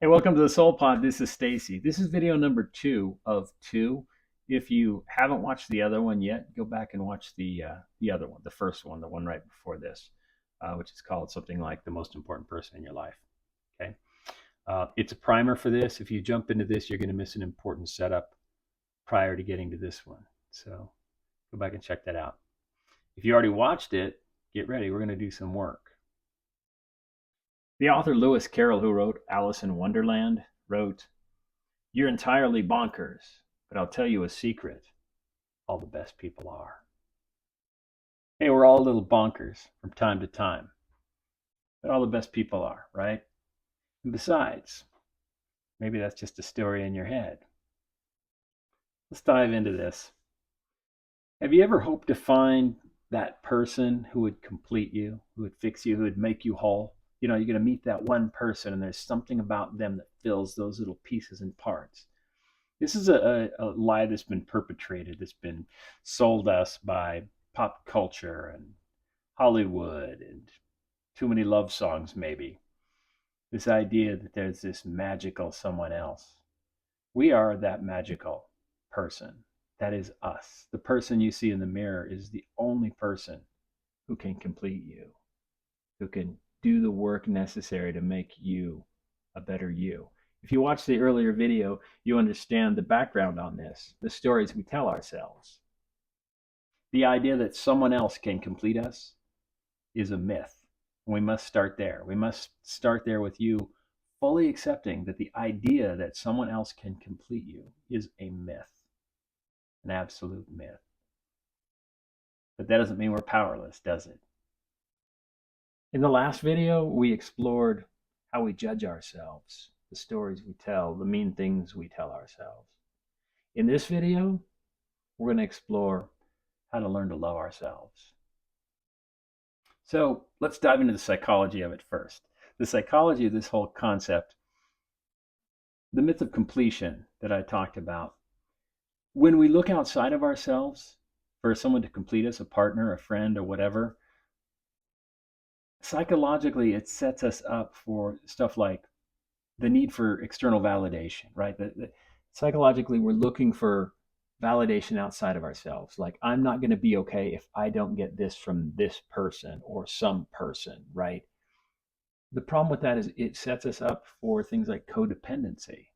Hey, welcome to the Soul Pod. This is Stacy. This is video number 2 of 2. If you haven't watched the other one yet, go back and watch the other one, the first one, the one right before this, which is called something like the most important person in your life. Okay, it's a primer for this. If you jump into this, you're going to miss an important setup prior to getting to this one. So go back and check that out. If you already watched it, get ready. We're going to do some work. The author Lewis Carroll, who wrote Alice in Wonderland, wrote, "You're entirely bonkers, but I'll tell you a secret. All the best people are." Hey, we're all a little bonkers from time to time, but all the best people are, right? And besides, maybe that's just a story in your head. Let's dive into this. Have you ever hoped to find that person who would complete you, who would fix you, who would make you whole? You know, you're going to meet that one person, and there's something about them that fills those little pieces and parts. This is a lie that's been perpetrated, that's been sold us by pop culture and Hollywood and too many love songs, maybe. This idea that there's this magical someone else. We are that magical person. That is us. The person you see in the mirror is the only person who can complete you, who can do the work necessary to make you a better you. If you watch the earlier video, you understand the background on this, the stories we tell ourselves. The idea that someone else can complete us is a myth. We must start there. We must start there with you fully accepting that the idea that someone else can complete you is a myth, an absolute myth. But that doesn't mean we're powerless, does it? In the last video, we explored how we judge ourselves, the stories we tell, the mean things we tell ourselves. In this video, we're going to explore how to learn to love ourselves. So let's dive into the psychology of it first. The psychology of this whole concept, the myth of completion that I talked about. When we look outside of ourselves for someone to complete us, a partner, a friend, or whatever, psychologically, it sets us up for stuff like the need for external validation, right? Psychologically, we're looking for validation outside of ourselves. Like, I'm not going to be okay if I don't get this from this person or some person, right? The problem with that is it sets us up for things like codependency.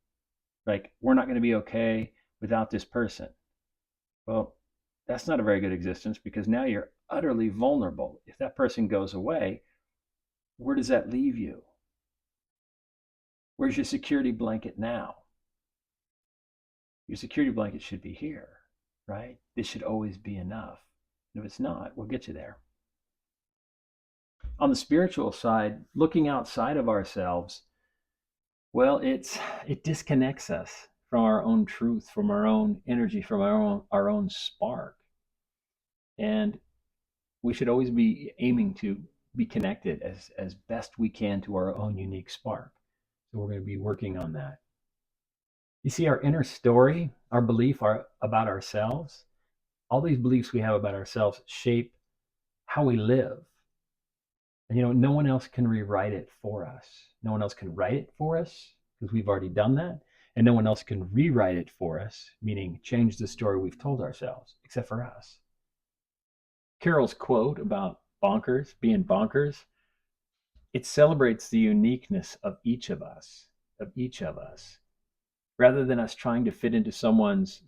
Like, we're not going to be okay without this person. Well, that's not a very good existence because now you're utterly vulnerable. If that person goes away, where does that leave you? Where's your security blanket now? Your security blanket should be here, right? This should always be enough. And if it's not, we'll get you there. On the spiritual side, looking outside of ourselves, well, it disconnects us from our own truth, from our own energy, from our own spark. And we should always be aiming to be connected as best we can to our own unique spark. So we're going to be working on that. You see, our inner story, our belief about ourselves, all these beliefs we have about ourselves shape how we live. And no one else can rewrite it for us. No one else can write it for us because we've already done that. And no one else can rewrite it for us, meaning change the story we've told ourselves, except for us. Carol's quote about bonkers, being bonkers, it celebrates the uniqueness of each of us, rather than us trying to fit into someone's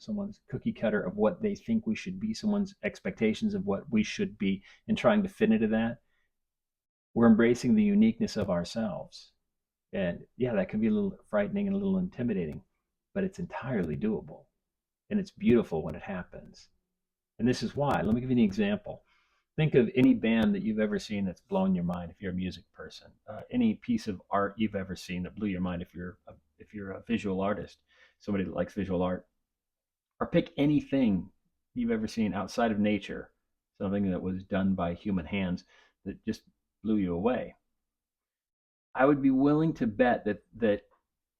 cookie cutter of what they think we should be, someone's expectations of what we should be, and trying to fit into that. We're embracing the uniqueness of ourselves. And yeah, that can be a little frightening and a little intimidating, but it's entirely doable. And it's beautiful when it happens. And this is why. Let me give you an example. Think of any band that you've ever seen that's blown your mind if you're a music person. Any piece of art you've ever seen that blew your mind if you're a visual artist, somebody that likes visual art. Or pick anything you've ever seen outside of nature, something that was done by human hands that just blew you away. I would be willing to bet that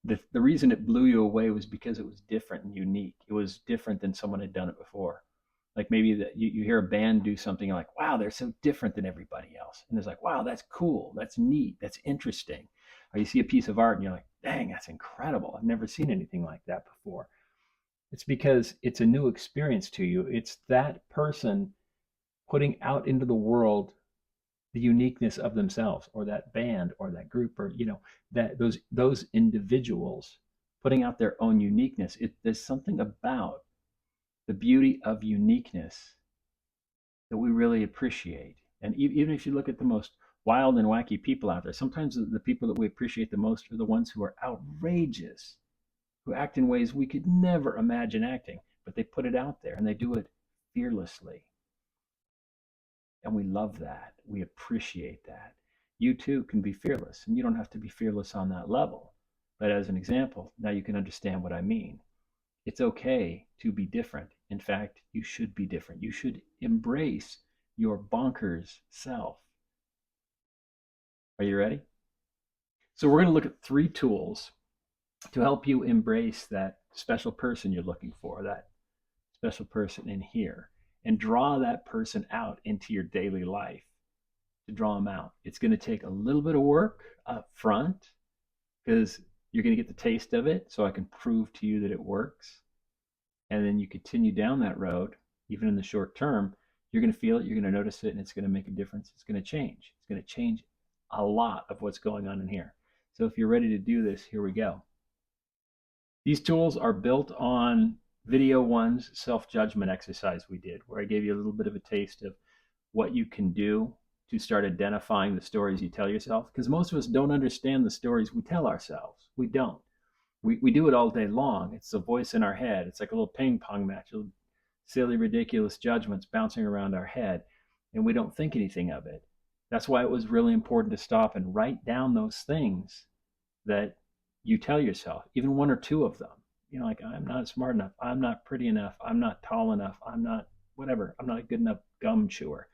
the reason it blew you away was because it was different and unique. It was different than someone had done it before. Like maybe that you hear a band do something, you're like, wow, they're so different than everybody else. And it's like, wow, that's cool, that's neat, that's interesting. Or you see a piece of art and you're like, dang, that's incredible. I've never seen anything like that before. It's because it's a new experience to you. It's that person putting out into the world the uniqueness of themselves, or that band or that group, or that those individuals putting out their own uniqueness. There's something about the beauty of uniqueness that we really appreciate. And even if you look at the most wild and wacky people out there, sometimes the people that we appreciate the most are the ones who are outrageous, who act in ways we could never imagine acting, but they put it out there and they do it fearlessly. And we love that. We appreciate that. You too can be fearless, and you don't have to be fearless on that level. But as an example, now you can understand what I mean. It's okay to be different. In fact, you should be different. You should embrace your bonkers self. Are you ready? So, we're going to look at 3 tools to help you embrace that special person you're looking for, that special person in here, and draw that person out into your daily life. To draw them out, it's going to take a little bit of work up front because you're going to get the taste of it so I can prove to you that it works. And then you continue down that road, even in the short term, you're going to feel it, you're going to notice it, and it's going to make a difference. It's going to change. It's going to change a lot of what's going on in here. So if you're ready to do this, here we go. These tools are built on video 1's self-judgment exercise we did, where I gave you a little bit of a taste of what you can do to start identifying the stories you tell yourself. Because most of us don't understand the stories we tell ourselves. We don't. We do it all day long. It's a voice in our head. It's like a little ping pong match, little silly, ridiculous judgments bouncing around our head, and we don't think anything of it. That's why it was really important to stop and write down those things that you tell yourself, even 1 or 2 of them. Like, I'm not smart enough. I'm not pretty enough. I'm not tall enough. I'm not whatever. I'm not a good enough gum chewer.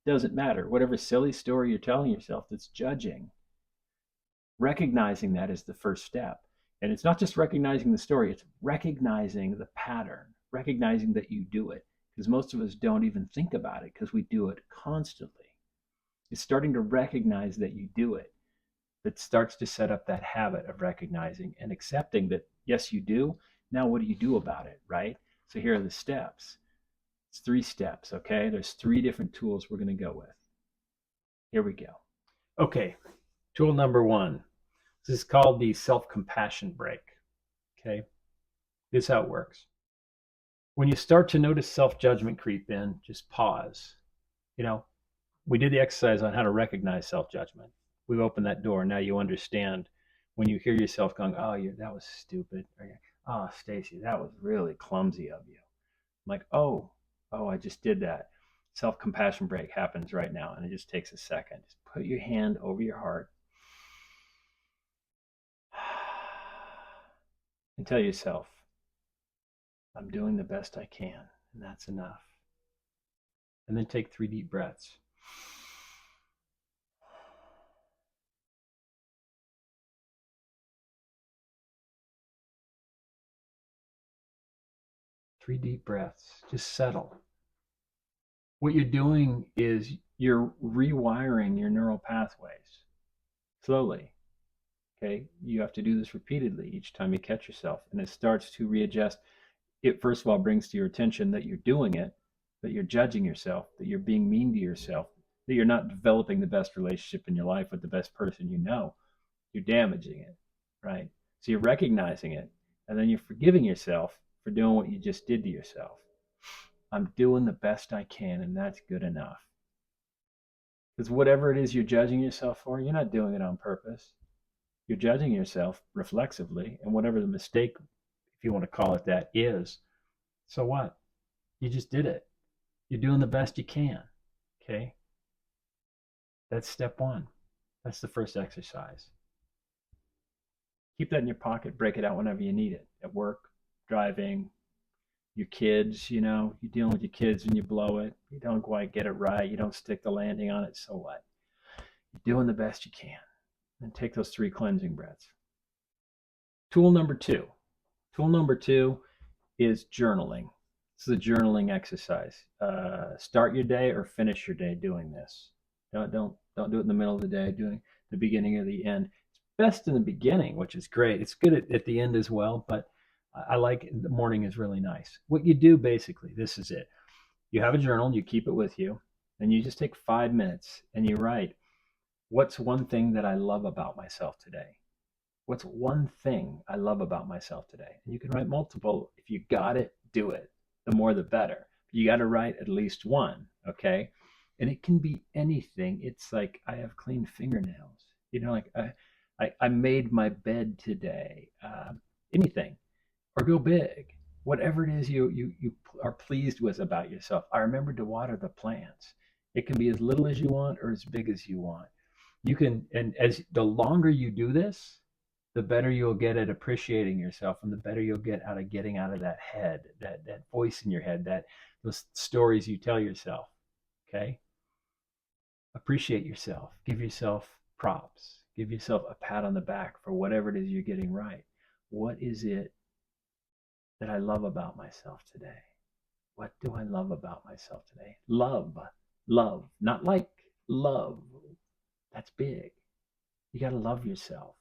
It doesn't matter. Whatever silly story you're telling yourself that's judging, recognizing that is the first step. And it's not just recognizing the story, it's recognizing the pattern, recognizing that you do it. Because most of us don't even think about it because we do it constantly. It's starting to recognize that you do it that starts to set up that habit of recognizing and accepting that, yes, you do. Now, what do you do about it, right? So here are the steps. It's 3 steps, okay? There's 3 different tools we're going to go with. Here we go. Okay, tool number 1. This is called the self-compassion break, okay? This is how it works. When you start to notice self-judgment creep in, just pause. We did the exercise on how to recognize self-judgment. We've opened that door. Now you understand when you hear yourself going, oh, that was stupid. Or, oh, Stacy, that was really clumsy of you. I'm like, oh, I just did that. Self-compassion break happens right now, and it just takes a second. Just put your hand over your heart and tell yourself, I'm doing the best I can, and that's enough. And then take 3 deep breaths. Three deep breaths. Just settle. What you're doing is you're rewiring your neural pathways slowly. Okay, you have to do this repeatedly each time you catch yourself, and it starts to readjust. It first of all brings to your attention that you're doing it, that you're judging yourself, that you're being mean to yourself, that you're not developing the best relationship in your life with the best person you know. You're damaging it, right? So you're recognizing it, and then you're forgiving yourself for doing what you just did to yourself. I'm doing the best I can, and that's good enough. Because whatever it is you're judging yourself for, you're not doing it on purpose. You're judging yourself reflexively, and whatever the mistake, if you want to call it that, is, so what? You just did it. You're doing the best you can, okay? That's step 1. That's the first exercise. Keep that in your pocket. Break it out whenever you need it. At work, driving, your kids, you're dealing with your kids and you blow it. You don't quite get it right. You don't stick the landing on it. So what? You're doing the best you can. And take those 3 cleansing breaths. Tool number 2. Tool number 2 is journaling. This is a journaling exercise. Start your day or finish your day doing this. Don't do it in the middle of the day, doing the beginning or the end. best in the beginning, which is great. It's good at the end as well, but I like it. The morning is really nice. What you do basically, this is it. You have a journal, you keep it with you, and you just take 5 minutes and you write, what's one thing that I love about myself today? What's one thing I love about myself today? And you can write multiple. If you got it, do it. The more the better. You got to write at least one, okay? And it can be anything. It's like I have clean fingernails. Like I made my bed today. Anything, or go big. Whatever it is you are pleased with about yourself. I remembered to water the plants. It can be as little as you want or as big as you want. You can, and as the longer you do this, the better you'll get at appreciating yourself, and the better you'll get out of getting out of that head, that voice in your head, that those stories you tell yourself. Okay? Appreciate yourself. Give yourself props. Give yourself a pat on the back for whatever it is you're getting right. What is it that I love about myself today? What do I love about myself today? Love, love, not like, love. That's big. You got to love yourself.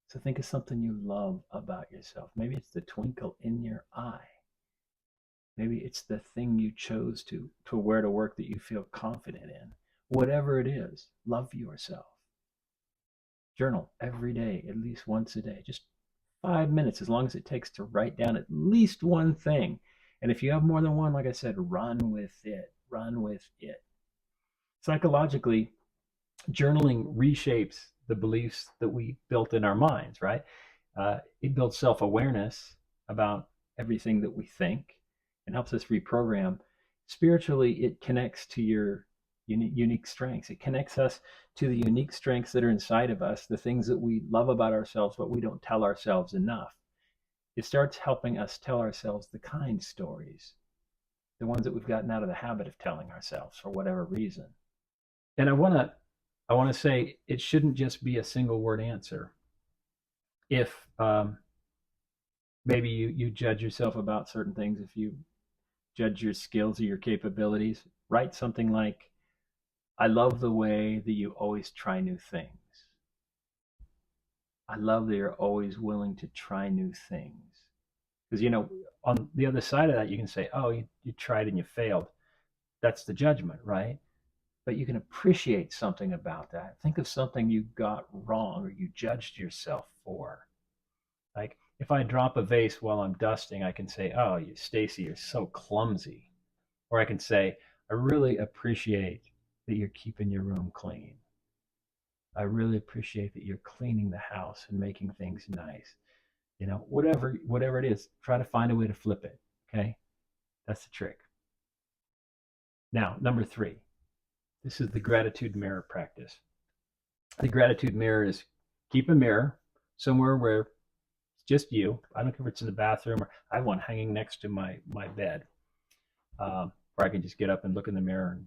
So think of something you love about yourself. Maybe it's the twinkle in your eye. Maybe it's the thing you chose to wear to work that you feel confident in. Whatever it is, love yourself. Journal every day, at least once a day. Just 5 minutes, as long as it takes to write down at least one thing. And if you have more than one, like I said, run with it. Run with it. Psychologically, journaling reshapes the beliefs that we built in our minds, right? It builds self awareness about everything that we think and helps us reprogram. Spiritually, it connects to your unique strengths. It connects us to the unique strengths that are inside of us, the things that we love about ourselves, but we don't tell ourselves enough. It starts helping us tell ourselves the kind stories, the ones that we've gotten out of the habit of telling ourselves for whatever reason. And I want to say it shouldn't just be a single word answer. If maybe you judge yourself about certain things, if you judge your skills or your capabilities, write something like, I love the way that you always try new things. I love that you're always willing to try new things. Because, on the other side of that, you can say, oh, you tried and you failed. That's the judgment, right? But you can appreciate something about that. Think of something you got wrong or you judged yourself for. Like if I drop a vase while I'm dusting, I can say, oh, Stacy, you're so clumsy. Or I can say, I really appreciate that you're keeping your room clean. I really appreciate that you're cleaning the house and making things nice. Whatever it is, try to find a way to flip it. Okay. That's the trick. Now, number 3, this is the gratitude mirror practice. The gratitude mirror is keep a mirror somewhere where it's just you. I don't care if it's in the bathroom, or I have one hanging next to my bed, where I can just get up and look in the mirror.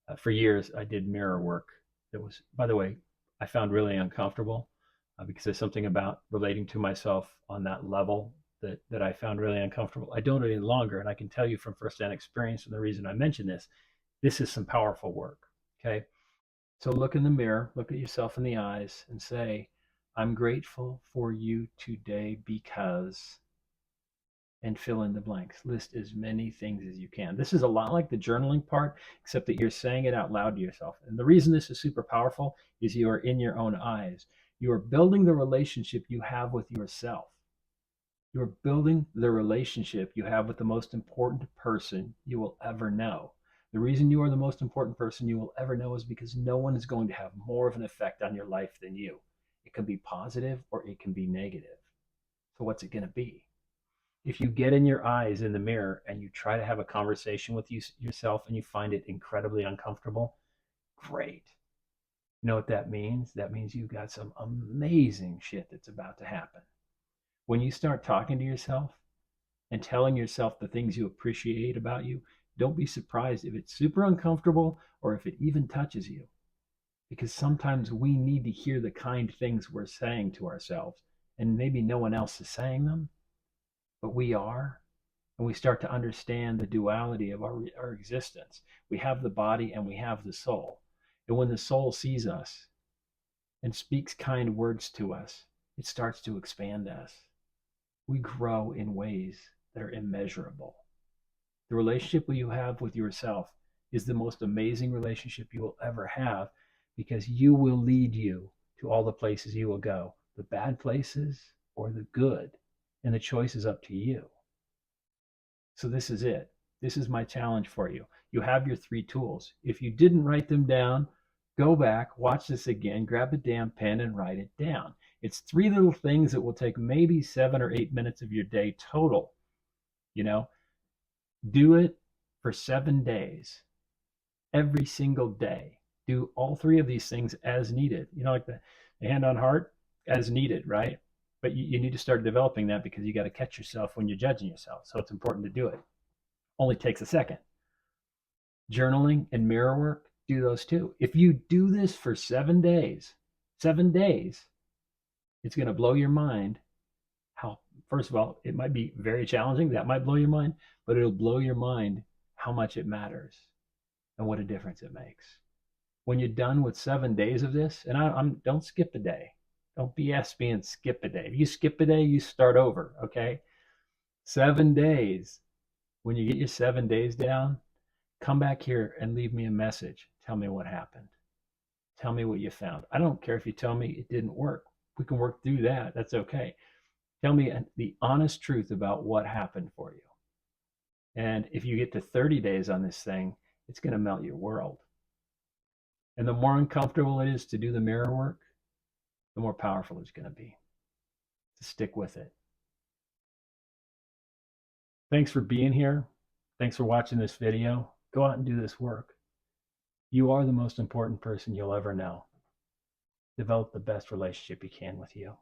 And for years, I did mirror work that was, by the way, I found really uncomfortable, because there's something about relating to myself on that level that I found really uncomfortable. I don't any longer, and I can tell you from firsthand experience, and the reason I mention this is some powerful work. Okay, so look in the mirror, look at yourself in the eyes, and say, I'm grateful for you today because, and fill in the blanks. List as many things as you can. This is a lot like the journaling part, except that you're saying it out loud to yourself. And the reason this is super powerful is you are in your own eyes. You are building the relationship you have with yourself. You are building the relationship you have with the most important person you will ever know. The reason you are the most important person you will ever know is because no one is going to have more of an effect on your life than you. It can be positive or it can be negative. So what's it going to be? If you get in your eyes in the mirror and you try to have a conversation with yourself and you find it incredibly uncomfortable, great. You know what that means? That means you've got some amazing shit that's about to happen. When you start talking to yourself and telling yourself the things you appreciate about you, don't be surprised if it's super uncomfortable or if it even touches you. Because sometimes we need to hear the kind things we're saying to ourselves, and maybe no one else is saying them, but we are. And we start to understand the duality of our existence. We have the body and we have the soul. And when the soul sees us and speaks kind words to us, it starts to expand us. We grow in ways that are immeasurable. The relationship you have with yourself is the most amazing relationship you will ever have, because you will lead you to all the places you will go, the bad places or the good, and the choice is up to you. So this is it. This is my challenge for you. You have your 3 tools. If you didn't write them down, go back, watch this again, grab a damn pen and write it down. It's 3 little things that will take maybe 7 or 8 minutes of your day total. You know, do it for 7 days, every single day. Do all 3 of these things as needed. Like the hand on heart, as needed, right? But you need to start developing that, because you got to catch yourself when you're judging yourself. So it's important to do it. Only takes a second. Journaling and mirror work, do those too. If you do this for 7 days, it's going to blow your mind how, first of all, it might be very challenging. That might blow your mind, but it'll blow your mind how much it matters and what a difference it makes. When you're done with 7 days of this, and don't skip a day. Don't BS me and skip a day. If you skip a day, you start over, okay? 7 days. When you get your 7 days down, come back here and leave me a message. Tell me what happened. Tell me what you found. I don't care if you tell me it didn't work. We can work through that. That's okay. Tell me the honest truth about what happened for you. And if you get to 30 days on this thing, it's going to melt your world. And the more uncomfortable it is to do the mirror work, the more powerful it's going to be. To stick with it. Thanks for being here. Thanks for watching this video. Go out and do this work. You are the most important person you'll ever know. Develop the best relationship you can with you.